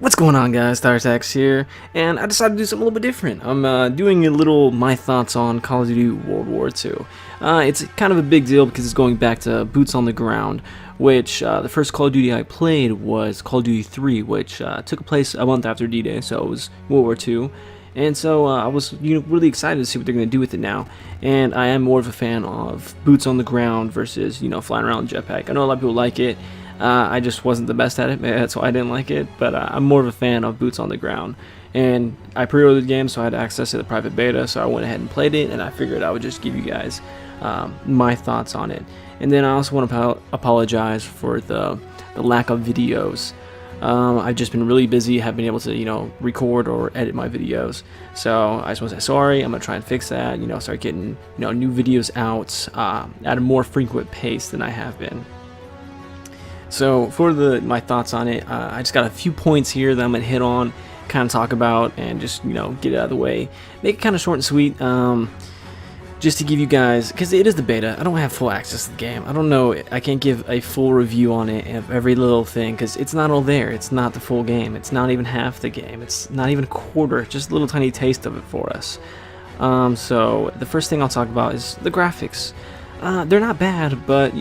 What's going on, guys? TylerTactics here, and I decided to do something a little bit different. I'm doing a little my thoughts on Call of Duty World War II. It's kind of a big deal because it's going back to boots on the ground, which the first Call of Duty I played was Call of Duty 3, which took place a month after D-Day, so it was World War II. And so I was really excited to see what they're going to do with it now. And I am more of a fan of boots on the ground versus flying around jetpack. I know a lot of people like it. I just wasn't the best at it, that's why I didn't like it, but I'm more of a fan of boots on the ground. And I pre-ordered the game, so I had access to the private beta, so I went ahead and played it, and I figured I would just give you guys my thoughts on it. And then I also want to apologize for the lack of videos. I've just been really busy, haven't been able to, record or edit my videos. So I just want to say sorry. I'm going to try and fix that, start getting, new videos out at a more frequent pace than I have been. So for my thoughts on it, I just got a few points here that I'm going to hit on, kind of talk about, and just, get it out of the way. Make it kind of short and sweet, just to give you guys, because it is the beta, I don't have full access to the game. I don't know, I can't give a full review on it of every little thing, because it's not all there. It's not the full game. It's not even half the game. It's not even a quarter, just a little tiny taste of it for us. So the first thing I'll talk about is the graphics. They're not bad, but,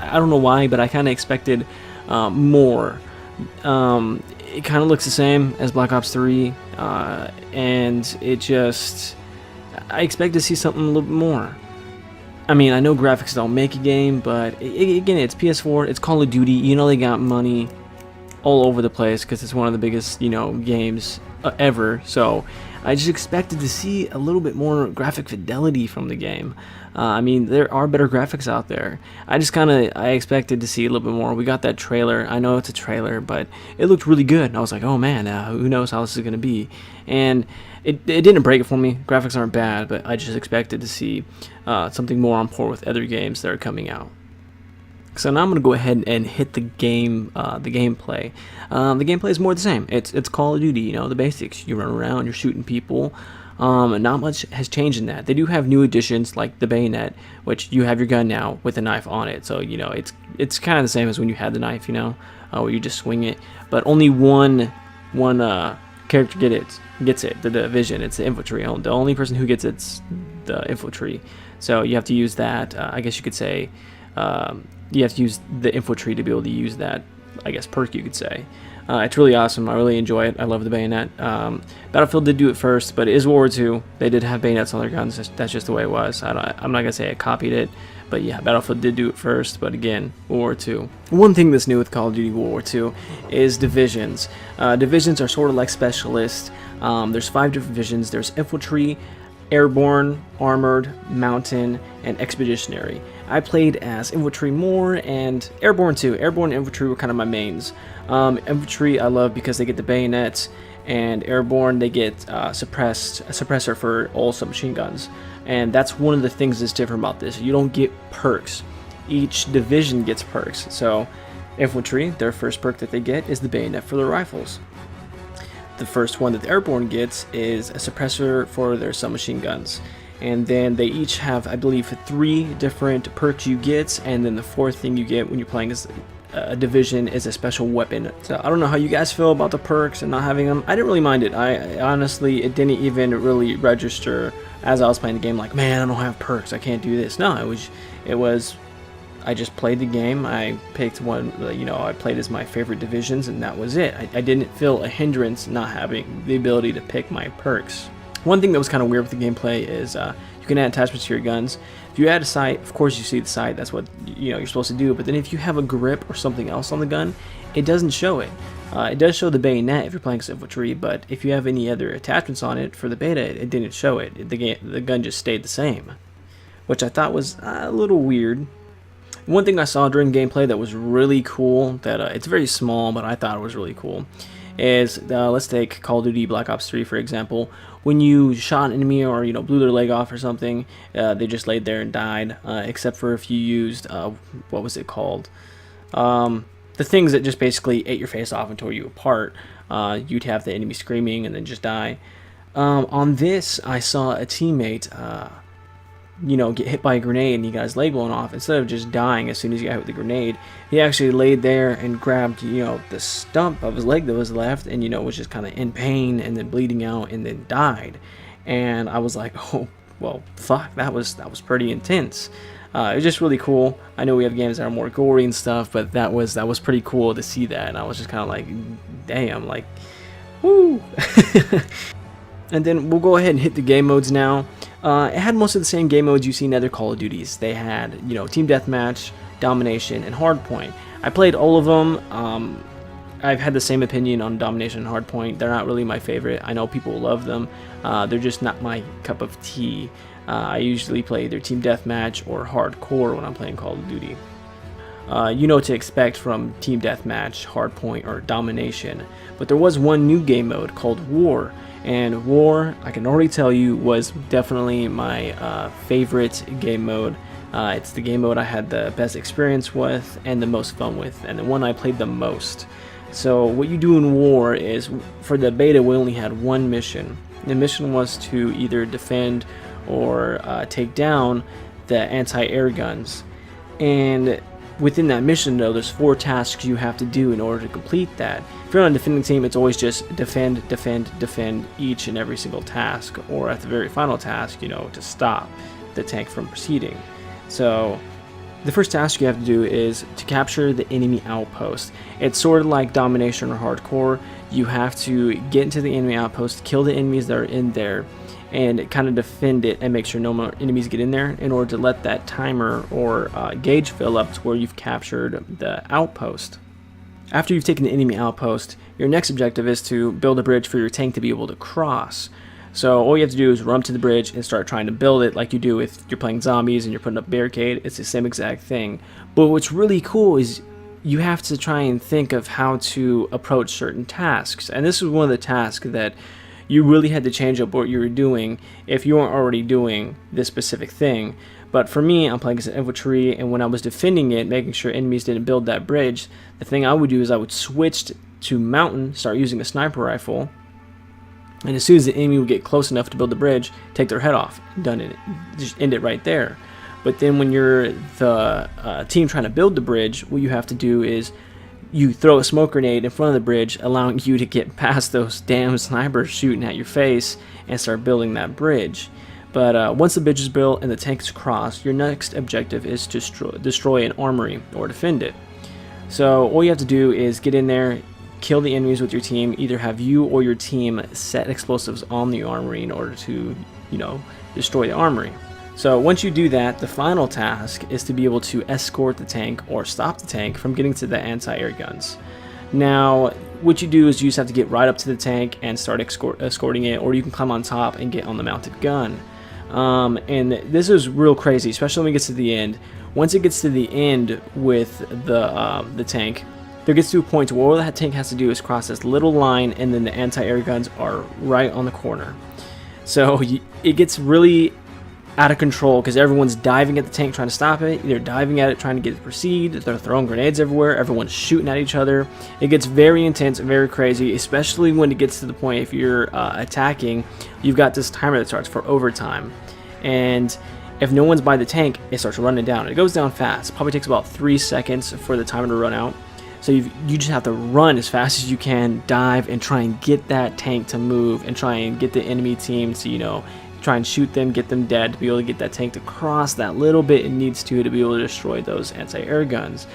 I don't know why, but I kind of expected more. It kind of looks the same as Black Ops 3, and it just... I expect to see something a little bit more. I mean, I know graphics don't make a game, but again, it's PS4, it's Call of Duty, they got money all over the place because it's one of the biggest, games ever, so I just expected to see a little bit more graphic fidelity from the game. I mean, there are better graphics out there. I expected to see a little bit more. We got that trailer. I know it's a trailer, but it looked really good. And I was like, oh man, who knows how this is going to be. And it didn't break it for me. Graphics aren't bad, but I just expected to see something more on par with other games that are coming out. So now I'm going to go ahead and hit the gameplay. The gameplay is more the same. It's Call of Duty, the basics. You run around, you're shooting people. Not much has changed in that. They do have new additions like the bayonet, which you have your gun now with a knife on it. So it's kind of the same as when you had the knife, where you just swing it. But only one character gets it. The division. It's the infantry. The only person who gets it's the infantry. So you have to use that. I guess you could say. You have to use the infantry to be able to use that, I guess, perk you could say. It's really awesome. I really enjoy it. I love the bayonet. Battlefield did do it first, but it is World War II. They did have bayonets on their guns. That's just the way it was. I'm not going to say I copied it, but yeah, Battlefield did do it first, but again, World War II. One thing that's new with Call of Duty World War II is divisions. Divisions are sort of like specialists. There's 5 different divisions. There's infantry, airborne, armored, mountain, and expeditionary. I played as infantry more, and airborne too. Airborne and infantry were kind of my mains. Infantry I love because they get the bayonets, and airborne they get a suppressor for all submachine guns. And that's one of the things that's different about this. You don't get perks. Each division gets perks. So infantry, their first perk that they get is the bayonet for their rifles. The first one that the airborne gets is a suppressor for their submachine guns. And then they each have, I believe, 3 different perks you get, and then the 4th thing you get when you're playing as a division is a special weapon. So I don't know how you guys feel about the perks and not having them. I didn't really mind it. I honestly, it didn't even really register as I was playing the game, like, man, I don't have perks, I can't do this. No, it was I just played the game. I picked one, I played as my favorite divisions, and that was it. I didn't feel a hindrance not having the ability to pick my perks. One thing that was kind of weird with the gameplay is you can add attachments to your guns. If you add a sight, of course you see the sight, that's what you're supposed to do, but then if you have a grip or something else on the gun, it doesn't show it. It does show the bayonet if you're playing as infantry, but if you have any other attachments on it for the beta, it didn't show it. The gun just stayed the same, which I thought was a little weird. One thing I saw during gameplay that was really cool, that it's very small, but I thought it was really cool, is let's take Call of Duty Black Ops 3 for example. When you shot an enemy or blew their leg off or something, they just laid there and died, except for if you used what was it called? The things that just basically ate your face off and tore you apart. You'd have the enemy screaming and then just die. On this, I saw a teammate get hit by a grenade and he got his leg blown off, instead of just dying as soon as he got hit with the grenade, he actually laid there and grabbed, the stump of his leg that was left, and, was just kind of in pain and then bleeding out and then died. And I was like, oh, well, fuck, that was pretty intense. It was just really cool. I know we have games that are more gory and stuff, but that was pretty cool to see that, and I was just kind of like, damn, like, woo. And then we'll go ahead and hit the game modes now. It had most of the same game modes you see in other Call of Duties. They had, Team Deathmatch, Domination, and Hardpoint. I played all of them. I've had the same opinion on Domination and Hardpoint. They're not really my favorite. I know people love them. They're just not my cup of tea. I usually play either Team Deathmatch or Hardcore when I'm playing Call of Duty. You know what to expect from Team Deathmatch, Hardpoint, or Domination. But there was one new game mode called War. And War, I can already tell you, was definitely my favorite game mode. It's the game mode I had the best experience with and the most fun with, and the one I played the most. So what you do in War is, for the beta we only had one mission. The mission was to either defend or take down the anti-air guns. And within that mission, though, there's 4 tasks you have to do in order to complete that. If you're on a defending team, it's always just defend, defend, defend each and every single task, or at the very final task, to stop the tank from proceeding. So the first task you have to do is to capture the enemy outpost. It's sort of like Domination or Hardcore. You have to get into the enemy outpost, kill the enemies that are in there, and kind of defend it and make sure no more enemies get in there in order to let that timer or gauge fill up to where you've captured the outpost. After you've taken the enemy outpost, your next objective is to build a bridge for your tank to be able to cross. So all you have to do is run to the bridge and start trying to build it like you do if you're playing zombies and you're putting up a barricade. It's the same exact thing. But what's really cool is you have to try and think of how to approach certain tasks. And this is one of the tasks that you really had to change up what you were doing if you weren't already doing this specific thing. But for me, I'm playing as an infantry, and when I was defending it, making sure enemies didn't build that bridge, the thing I would do is I would switch to mountain, start using a sniper rifle, and as soon as the enemy would get close enough to build the bridge, take their head off. Done it. Just end it right there. But then when you're the team trying to build the bridge, what you have to do is you throw a smoke grenade in front of the bridge, allowing you to get past those damn snipers shooting at your face and start building that bridge. But once the bridge is built and the tank is crossed, your next objective is to destroy an armory or defend it. So all you have to do is get in there, kill the enemies with your team, either have you or your team set explosives on the armory in order to, destroy the armory. So once you do that, the final task is to be able to escort the tank or stop the tank from getting to the anti-air guns. Now, what you do is you just have to get right up to the tank and start escorting it, or you can climb on top and get on the mounted gun. And this is real crazy, especially when it gets to the end. Once it gets to the end with the tank, there gets to a point where all that tank has to do is cross this little line, and then the anti-air guns are right on the corner. So it gets really out of control because everyone's diving at the tank trying to stop it. They're diving at it trying to get it to proceed. They're throwing grenades everywhere. Everyone's shooting at each other. It gets very intense, very crazy, especially when it gets to the point if you're attacking, you've got this timer that starts for overtime. And if no one's by the tank, it starts running down. It goes down fast. It probably takes about 3 seconds for the timer to run out. So you just have to run as fast as you can, dive, and try and get that tank to move and try and get the enemy team to, try and shoot them, get them dead, to be able to get that tank to cross that little bit it needs to be able to destroy those anti-air guns.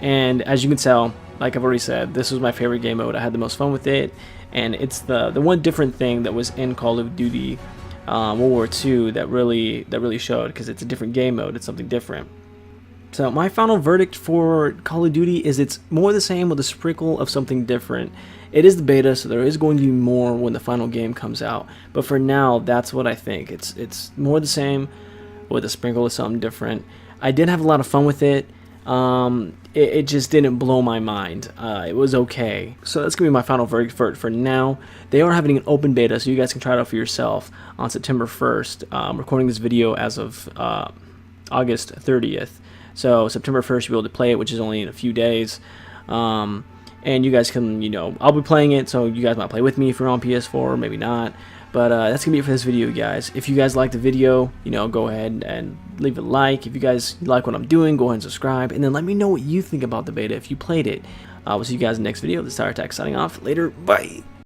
And as you can tell, like I've already said, this was my favorite game mode. I had the most fun with it, and it's the one different thing that was in Call of Duty World War II that really showed, because it's a different game mode. It's something different. So my final verdict for Call of Duty is it's more the same with a sprinkle of something different. It is the beta, so there is going to be more when the final game comes out. But for now, that's what I think. It's more the same with a sprinkle of something different. I did have a lot of fun with it. It just didn't blow my mind. It was okay. So that's going to be my final verdict for now. They are having an open beta, so you guys can try it out for yourself on September 1st. I'm recording this video as of August 30th. So September 1st, you'll be able to play it, which is only in a few days. And you guys can, I'll be playing it, so you guys might play with me if you're on PS4, maybe not. But that's gonna be it for this video, guys. If you guys like the video, you know, go ahead and leave a like. If you guys like what I'm doing, go ahead and subscribe, and then let me know what you think about the beta if you played it. We'll see you guys in the next video. This is TylerTactics signing off. Later, bye.